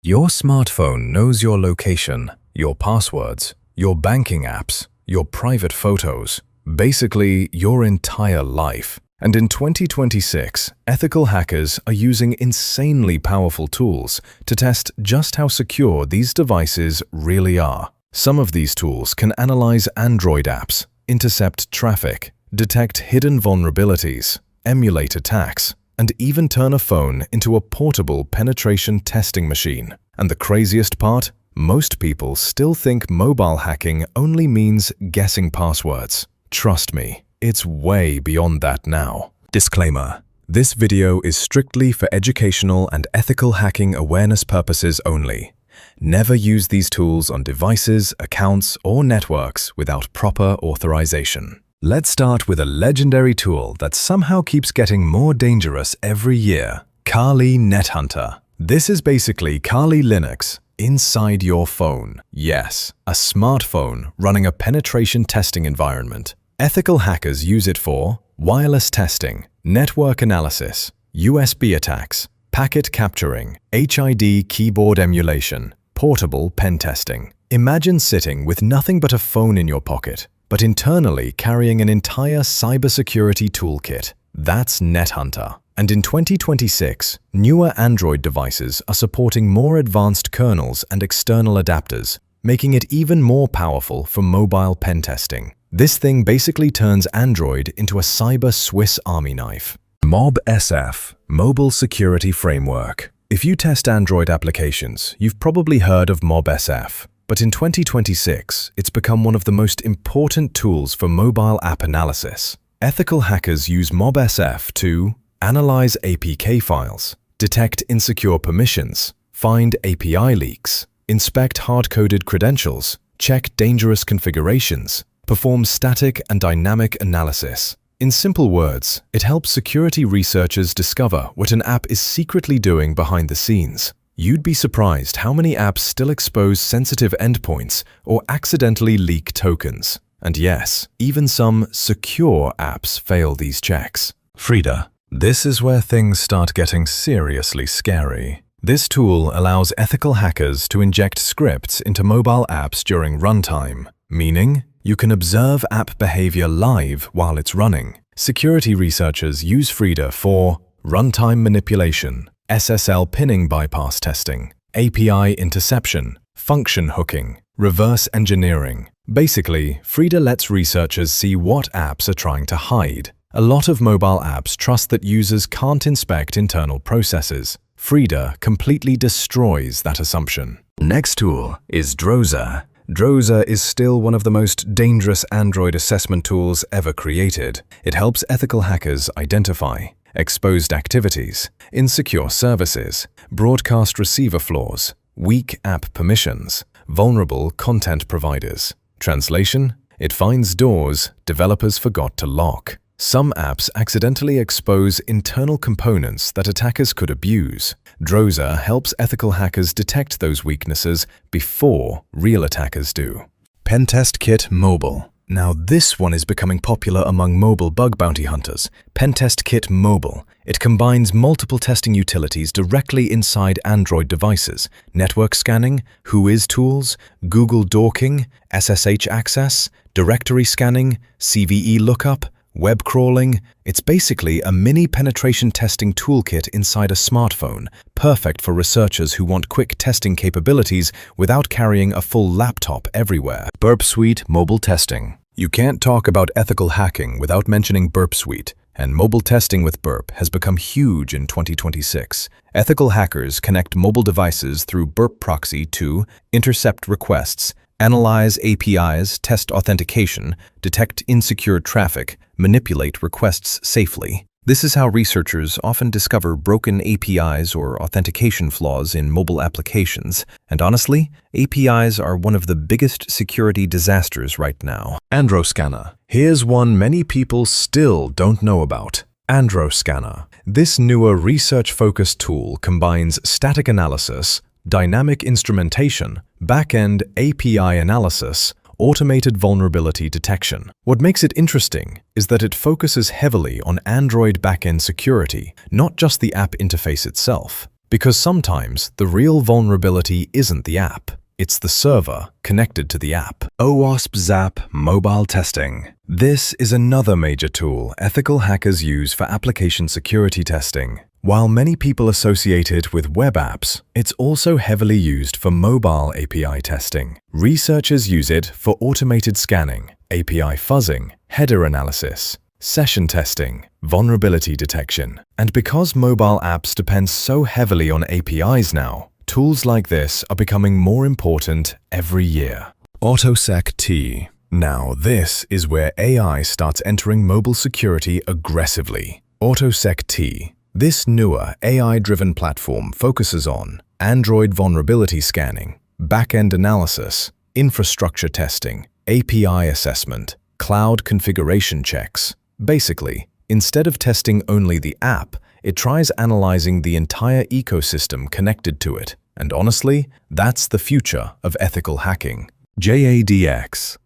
Your smartphone knows your location, your passwords, your banking apps, your private photos, basically your entire life. And in 2026, ethical hackers are using insanely powerful tools to test just how secure these devices really are. Some of these tools can analyze Android apps, intercept traffic, detect hidden vulnerabilities, emulate attacks, and even turn a phone into a portable penetration testing machine. And the craziest part? Most people still think mobile hacking only means guessing passwords. Trust me, it's way beyond that now. Disclaimer: this video is strictly for educational and ethical hacking awareness purposes only. Never use these tools on devices, accounts, or networks without proper authorization. Let's start with a legendary tool that somehow keeps getting more dangerous every year: Kali NetHunter. This is basically Kali Linux inside your phone. Yes, a smartphone running a penetration testing environment. Ethical hackers use it for wireless testing, network analysis, USB attacks, packet capturing, HID keyboard emulation, portable pen testing. Imagine sitting with nothing but a phone in your pocket, but internally carrying an entire cybersecurity toolkit. That's NetHunter. And in 2026, newer Android devices are supporting more advanced kernels and external adapters, making it even more powerful for mobile pen testing. This thing basically turns Android into a cyber Swiss Army knife. MobSF, Mobile Security Framework. If you test Android applications, you've probably heard of MobSF. But in 2026, it's become one of the most important tools for mobile app analysis. Ethical hackers use MobSF to analyze APK files, detect insecure permissions, find API leaks, inspect hard-coded credentials, check dangerous configurations, perform static and dynamic analysis. In simple words, it helps security researchers discover what an app is secretly doing behind the scenes. You'd be surprised how many apps still expose sensitive endpoints or accidentally leak tokens. And yes, even some secure apps fail these checks. Frida. This is where things start getting seriously scary. This tool allows ethical hackers to inject scripts into mobile apps during runtime, meaning you can observe app behavior live while it's running. Security researchers use Frida for runtime manipulation, SSL pinning bypass testing, API interception, function hooking, reverse engineering. Basically, Frida lets researchers see what apps are trying to hide. A lot of mobile apps trust that users can't inspect internal processes. Frida completely destroys that assumption. Next tool is Drozer. Drozer is still one of the most dangerous Android assessment tools ever created. It helps ethical hackers identify exposed activities, insecure services, broadcast receiver flaws, weak app permissions, vulnerable content providers. Translation: it finds doors developers forgot to lock. Some apps accidentally expose internal components that attackers could abuse. Drozer helps ethical hackers detect those weaknesses before real attackers do. Pentesting Mobile. Now this one is becoming popular among mobile bug bounty hunters. Pentesting Mobile. It combines multiple testing utilities directly inside Android devices: network scanning, Whois tools, Google dorking, SSH access, directory scanning, CVE lookup, web crawling. It's basically a mini penetration testing toolkit inside a smartphone, perfect for researchers who want quick testing capabilities without carrying a full laptop everywhere. Burp Suite Mobile Testing. You can't talk about ethical hacking without mentioning Burp Suite, and mobile testing with Burp has become huge in 2026. Ethical hackers connect mobile devices through Burp proxy to intercept requests, analyze APIs, test authentication, detect insecure traffic, manipulate requests safely. This is how researchers often discover broken APIs or authentication flaws in mobile applications. And honestly, APIs are one of the biggest security disasters right now. Androscanner. Here's one many people still don't know about. Androscanner. This newer research-focused tool combines static analysis, dynamic instrumentation, back-end API analysis, automated vulnerability detection. What makes it interesting is that it focuses heavily on Android back-end security, not just the app interface itself. Because sometimes the real vulnerability isn't the app, it's the server connected to the app. OWASP ZAP Mobile Testing. This is another major tool ethical hackers use for application security testing. While many people associate it with web apps, it's also heavily used for mobile API testing. Researchers use it for automated scanning, API fuzzing, header analysis, session testing, vulnerability detection. And because mobile apps depend so heavily on APIs now, tools like this are becoming more important every year. AutoSec-T. Now this is where AI starts entering mobile security aggressively. AutoSec-T. This newer AI-driven platform focuses on Android vulnerability scanning, back-end analysis, infrastructure testing, API assessment, cloud configuration checks. Basically, instead of testing only the app, it tries analyzing the entire ecosystem connected to it. And honestly, that's the future of ethical hacking. JADX.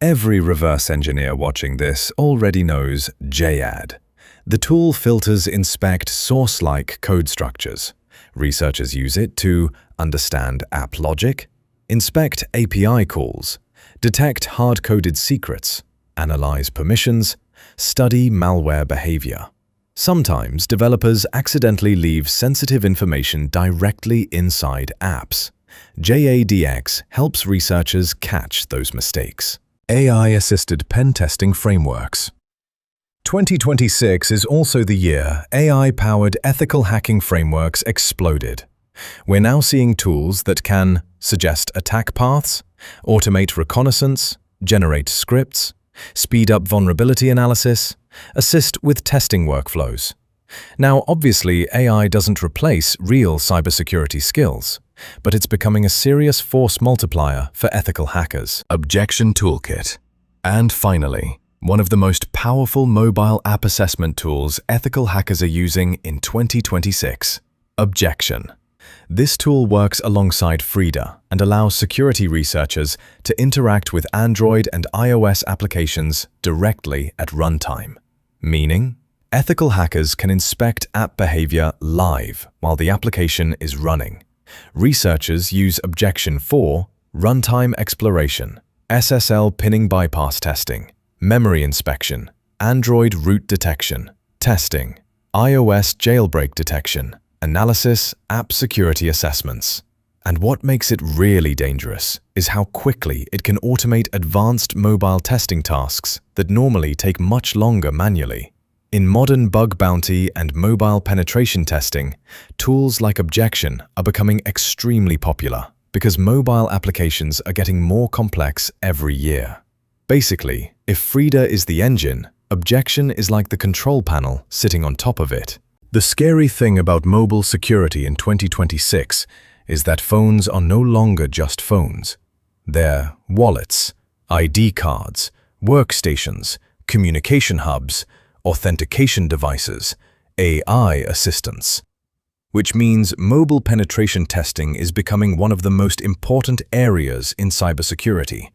Every reverse engineer watching this already knows JAD. The tool filters inspect source-like code structures. Researchers use it to understand app logic, inspect API calls, detect hard-coded secrets, analyze permissions, study malware behavior. Sometimes developers accidentally leave sensitive information directly inside apps. JADX helps researchers catch those mistakes. AI-assisted pen testing frameworks. 2026 is also the year AI-powered ethical hacking frameworks exploded. We're now seeing tools that can suggest attack paths, automate reconnaissance, generate scripts, speed up vulnerability analysis, assist with testing workflows. Now, obviously, AI doesn't replace real cybersecurity skills, but it's becoming a serious force multiplier for ethical hackers. Objection Toolkit. And finally, one of the most powerful mobile app assessment tools ethical hackers are using in 2026. Objection. This tool works alongside Frida and allows security researchers to interact with Android and iOS applications directly at runtime. Meaning, ethical hackers can inspect app behavior live while the application is running. Researchers use Objection for runtime exploration, SSL pinning bypass testing, memory inspection, Android root detection, testing, iOS jailbreak detection, analysis, app security assessments. And what makes it really dangerous is how quickly it can automate advanced mobile testing tasks that normally take much longer manually. In modern bug bounty and mobile penetration testing, tools like Objection are becoming extremely popular because mobile applications are getting more complex every year. Basically, if Frida is the engine, Objection is like the control panel sitting on top of it. The scary thing about mobile security in 2026 is that phones are no longer just phones. They're wallets, ID cards, workstations, communication hubs, authentication devices, AI assistants. Which means mobile penetration testing is becoming one of the most important areas in cybersecurity.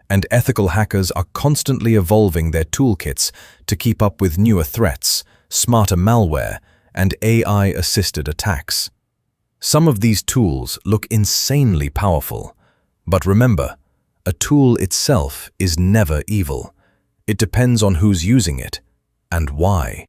And ethical hackers are constantly evolving their toolkits to keep up with newer threats, smarter malware, and AI-assisted attacks. Some of these tools look insanely powerful, but remember, a tool itself is never evil. It depends on who's using it and why.